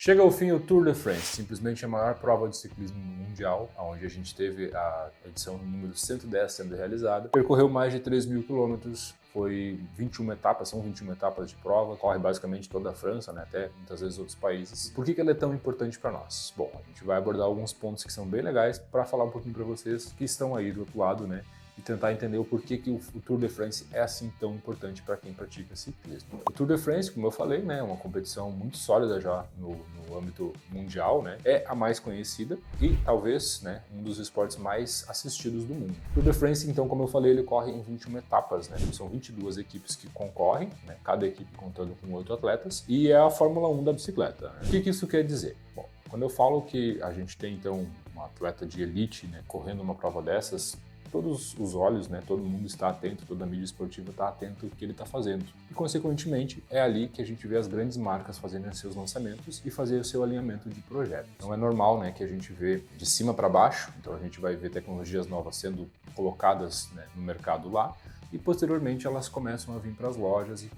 Chega ao fim o Tour de France, simplesmente a maior prova de ciclismo mundial, onde a gente teve a edição número 110 sendo realizada. Percorreu mais de 3.000 quilômetros, foi 21 etapas, são 21 etapas de prova, corre basicamente toda a França, né, até muitas vezes outros países. Por que ela é tão importante para nós? Bom, a gente vai abordar alguns pontos que são bem legais para falar um pouquinho para vocês que estão aí do outro lado, né? E tentar entender o porquê que o Tour de France é assim tão importante para quem pratica ciclismo. O Tour de France, como eu falei, né, é uma competição muito sólida já no âmbito mundial, né, é a mais conhecida e talvez, né, um dos esportes mais assistidos do mundo. O Tour de France, então, como eu falei, ele corre em 21 etapas, né, são 22 equipes que concorrem, né, cada equipe contando com 8 atletas, e é a Fórmula 1 da bicicleta. Né? O que isso quer dizer? Bom, quando eu falo que a gente tem, então, um atleta de elite, né, correndo uma prova dessas, todos os olhos, né, todo mundo está atento, toda a mídia esportiva está atento ao que ele está fazendo. E, consequentemente, é ali que a gente vê as grandes marcas fazendo seus lançamentos e fazer o seu alinhamento de projeto. Então é normal, né, que a gente vê de cima para baixo, então a gente vai ver tecnologias novas sendo colocadas, né, no mercado lá, e posteriormente elas começam a vir para as lojas e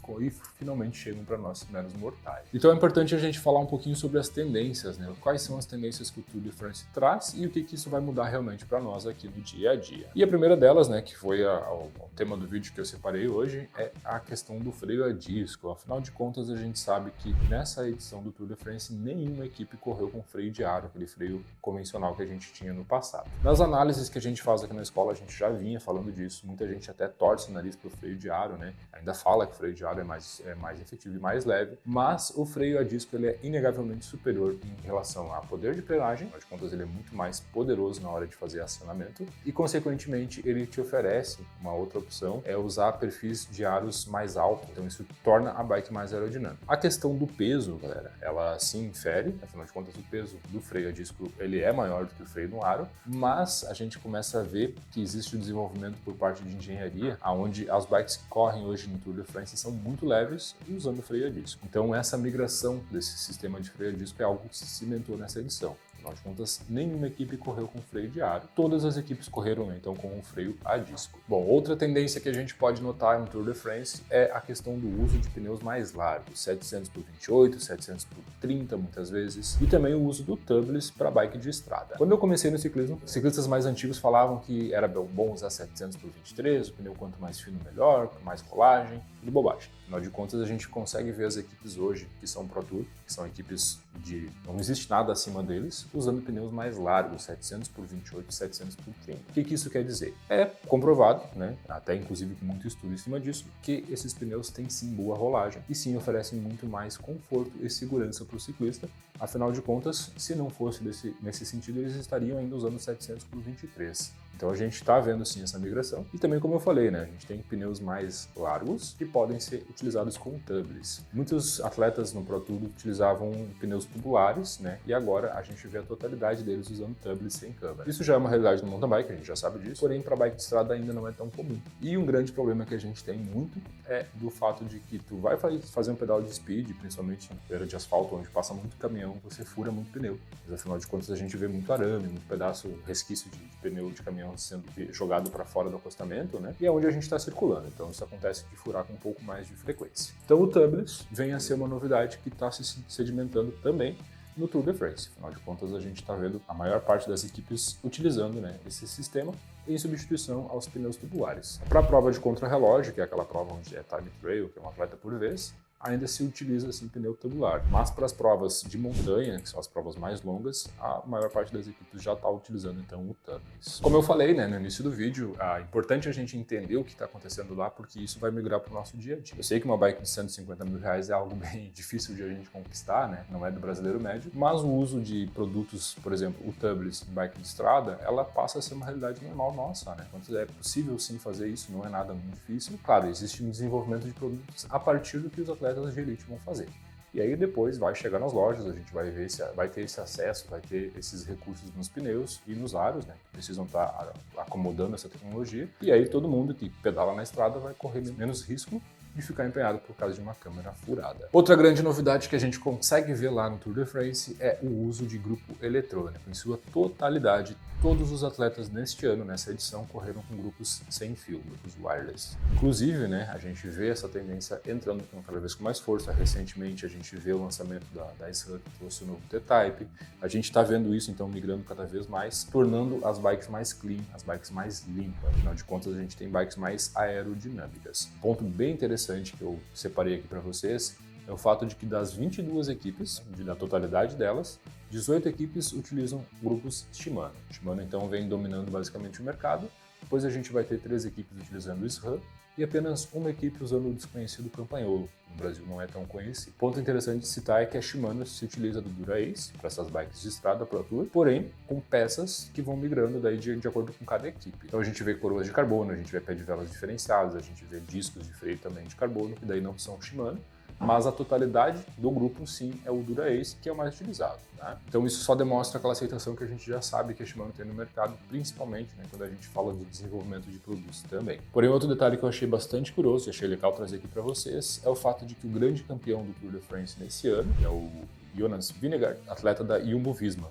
finalmente chegam para nós meros mortais. Então é importante a gente falar um pouquinho sobre as tendências, né? Quais são as tendências que o Tour de France traz e o que isso vai mudar realmente para nós aqui no dia a dia. E a primeira delas, né, que foi o tema do vídeo que eu separei hoje, é a questão do freio a disco. Afinal de contas, a gente sabe que nessa edição do Tour de France nenhuma equipe correu com freio de aro, aquele freio convencional que a gente tinha no passado. Nas análises que a gente faz aqui na escola, a gente já vinha falando disso, muita gente até torce o nariz para o freio de aro, né? Ainda fala que o freio de aro é mais efetivo e mais leve, mas o freio a disco ele é inegavelmente superior em relação a poder de frenagem, afinal de contas ele é muito mais poderoso na hora de fazer acionamento e, consequentemente, ele te oferece uma outra opção, é usar perfis de aros mais altos, então isso torna a bike mais aerodinâmica. A questão do peso, galera, ela sim infere, afinal de contas o peso do freio a disco ele é maior do que o freio no aro, mas a gente começa a ver que existe o desenvolvimento por parte de engenharia, onde as bikes que correm hoje no Tour de France são muito leves e usando freio a disco. Então essa migração desse sistema de freio a disco é algo que se cimentou nessa edição. Afinal de contas, nenhuma equipe correu com freio de aro. Todas as equipes correram, né, então, com o freio a disco. Bom, outra tendência que a gente pode notar no Tour de France é a questão do uso de pneus mais largos, 700 por 28, 700 por 30 muitas vezes, e também o uso do tubeless para bike de estrada. Quando eu comecei no ciclismo, ciclistas mais antigos falavam que era bom usar 700 por 23, o pneu quanto mais fino melhor, com mais colagem, tudo bobagem. Afinal de contas, a gente consegue ver as equipes hoje que são Pro Tour, que são equipes de não existe nada acima deles, usando pneus mais largos, 700 por 28, 700 por 30. O que isso quer dizer? É comprovado, né, até inclusive com muito estudo em cima disso, que esses pneus têm sim boa rolagem e sim oferecem muito mais conforto e segurança para o ciclista. Afinal de contas, se não fosse nesse sentido, eles estariam ainda usando 700 por 23. Então a gente está vendo sim essa migração e também, como eu falei, né, a gente tem pneus mais largos que podem ser utilizados com tubeless. Muitos atletas no Pro Tour utilizavam pneus tubulares, né, e agora a gente vê a totalidade deles usando tubeless sem câmara. Isso já é uma realidade no mountain bike, a gente já sabe disso, porém para bike de estrada ainda não é tão comum. E um grande problema que a gente tem muito é do fato de que tu vai fazer um pedal de speed, principalmente em beira de asfalto, onde passa muito caminhão, você fura muito pneu. Mas afinal de contas a gente vê muito arame, muito pedaço, resquício de pneu de caminhão sendo jogado para fora do acostamento, né? E é onde a gente está circulando. Então isso acontece de furar com um pouco mais de frequência. Então o tubeless vem a ser uma novidade que está se sedimentando também no Tour de France. Afinal de contas, a gente está vendo a maior parte das equipes utilizando, né, esse sistema em substituição aos pneus tubulares. Para a prova de contrarrelógio, que é aquela prova onde é time trial, que é um atleta por vez, ainda se utiliza assim pneu tubular. Mas para as provas de montanha, que são as provas mais longas, a maior parte das equipes já está utilizando então o tubeless. Como eu falei, né, no início do vídeo, é importante a gente entender o que está acontecendo lá, porque isso vai migrar para o nosso dia a dia. Eu sei que uma bike de 150 mil reais é algo bem difícil de a gente conquistar, né, não é do brasileiro médio, mas o uso de produtos, por exemplo, o tubeless em bike de estrada, ela passa a ser uma realidade normal nossa, né? Então é possível sim fazer isso, não é nada muito difícil. Claro, existe um desenvolvimento de produtos a partir do que os atletas de elite vão fazer. E aí depois vai chegar nas lojas, a gente vai ver vai ter esse acesso, vai ter esses recursos nos pneus e nos aros, né? Precisam estar acomodando essa tecnologia. E aí todo mundo que pedala na estrada vai correr menos risco de ficar empenhado por causa de uma câmera furada. Outra grande novidade que a gente consegue ver lá no Tour de France é o uso de grupo eletrônico. Em sua totalidade, todos os atletas neste ano, nessa edição, correram com grupos sem fio, grupos wireless. Inclusive, né, a gente vê essa tendência entrando cada vez com mais força. Recentemente, a gente vê o lançamento da SRAM, que trouxe o novo T-Type. A gente está vendo isso, então, migrando cada vez mais, tornando as bikes mais clean, as bikes mais limpas. Afinal de contas, a gente tem bikes mais aerodinâmicas. Ponto bem interessante que eu separei aqui para vocês é o fato de que das 22 equipes, da totalidade delas, 18 equipes utilizam grupos Shimano. Shimano, então, vem dominando basicamente o mercado. Depois a gente vai ter 3 equipes utilizando o SRAM e apenas uma equipe usando o desconhecido Campagnolo. No Brasil não é tão conhecido. Ponto interessante de citar é que a Shimano se utiliza do Dura-Ace para essas bikes de estrada Pro Tour, porém com peças que vão migrando daí de acordo com cada equipe. Então a gente vê coroas de carbono, a gente vê pé de velas diferenciados, a gente vê discos de freio também de carbono, que daí não são Shimano, mas a totalidade do grupo, sim, é o Dura-Ace, que é o mais utilizado. Né? Então isso só demonstra aquela aceitação que a gente já sabe que a Shimano tem no mercado, principalmente, né, quando a gente fala do desenvolvimento de produtos também. Porém, outro detalhe que eu achei bastante curioso e achei legal trazer aqui para vocês é o fato de que o grande campeão do Tour de France nesse ano, que é o Jonas Vingegaard, atleta da Jumbo-Visma,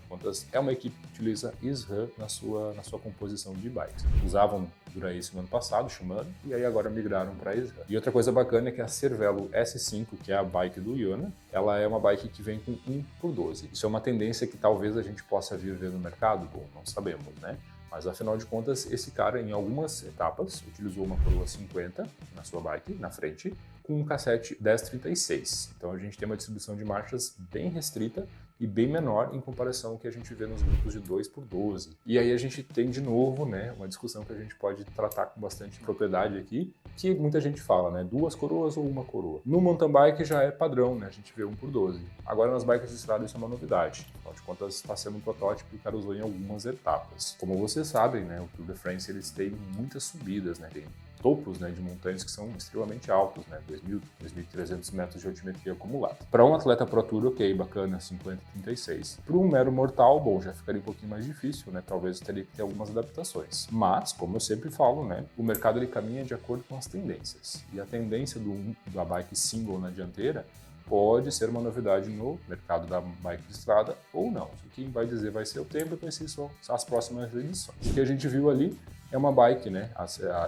é uma equipe que utiliza SRAM na sua composição de bikes. Usavam Dura-Ace no ano passado, Shimano, e aí agora migraram para SRAM. E outra coisa bacana é que a Cervelo S5, que é a bike do Jonas, ela é uma bike que vem com 1/12. Isso é uma tendência que talvez a gente possa vir ver no mercado? Bom, não sabemos, né? Mas, afinal de contas, esse cara, em algumas etapas, utilizou uma coroa 50 na sua bike, na frente, com um cassete 1036. Então, a gente tem uma distribuição de marchas bem restrita e bem menor em comparação ao que a gente vê nos grupos de 2/12. E aí a gente tem, de novo, né, uma discussão que a gente pode tratar com bastante propriedade aqui, que muita gente fala, né, 2 coroas ou 1 coroa. No mountain bike já é padrão, né, a gente vê 1/12. Agora nas bikes de estrada isso é uma novidade. Afinal de contas, está sendo um protótipo que o cara usou em algumas etapas. Como vocês sabem, né, o Tour de France eles têm muitas subidas, né, tem topos, né, de montanhas que são extremamente altos, né, 2.000, 2.300 metros de altimetria acumulada. Para um atleta Pro Tour, ok, bacana, 50, 36. Para um mero mortal, bom, já ficaria um pouquinho mais difícil, né, talvez teria que ter algumas adaptações. Mas, como eu sempre falo, né, o mercado ele caminha de acordo com as tendências. E a tendência da bike single na dianteira pode ser uma novidade no mercado da bike de estrada ou não. O que vai dizer vai ser o tempo, então esses são as próximas edições. O que a gente viu ali é uma bike, né,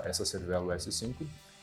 essa Cervelo S5,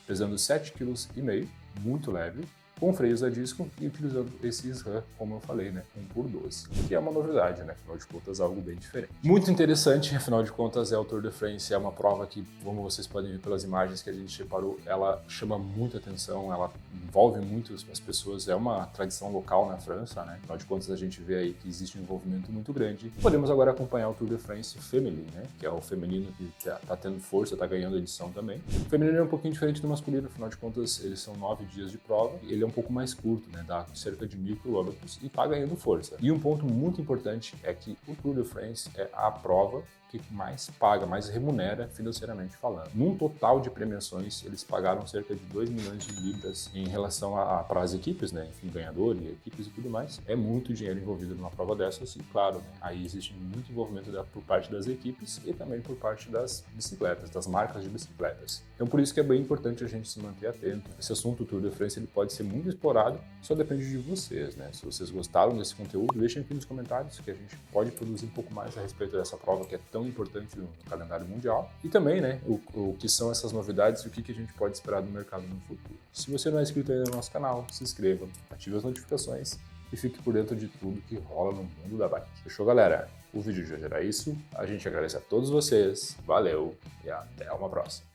pesando 7,5 kg, muito leve, com freios a disco e utilizando esse SRAM, como eu falei, né, 1/12, que é uma novidade, né, afinal de contas, algo bem diferente. Muito interessante, afinal de contas, é o Tour de France, é uma prova que, como vocês podem ver pelas imagens que a gente separou, ela chama muita atenção, ela envolve muito as pessoas, é uma tradição local na França, né, afinal de contas, a gente vê aí que existe um envolvimento muito grande. Podemos agora acompanhar o Tour de France feminino, né, que é o feminino que tá tendo força, tá ganhando edição também. O feminino é um pouquinho diferente do masculino, afinal de contas, eles são 9 dias de prova, ele é um pouco mais curto, né? Dá cerca de 1.000 km e tá ganhando força. E um ponto muito importante é que o Tour de France é a prova que mais paga, mais remunera financeiramente falando. Num total de premiações, eles pagaram cerca de 2 milhões de libras em relação para as equipes, né? Enfim, ganhador e equipes e tudo mais. É muito dinheiro envolvido numa prova dessas e, claro, né? Aí existe muito envolvimento por parte das equipes e também por parte das bicicletas, das marcas de bicicletas. Então, por isso que é bem importante a gente se manter atento. Esse assunto, o Tour de France, ele pode ser muito explorado, só depende de vocês, né? Se vocês gostaram desse conteúdo, deixem aqui nos comentários que a gente pode produzir um pouco mais a respeito dessa prova que é tão importante no calendário mundial. E também, né, o que são essas novidades e o que a gente pode esperar do mercado no futuro. Se você não é inscrito ainda no nosso canal, se inscreva, ative as notificações e fique por dentro de tudo que rola no mundo da bike. Fechou, galera? O vídeo de hoje era isso. A gente agradece a todos vocês, valeu e até uma próxima.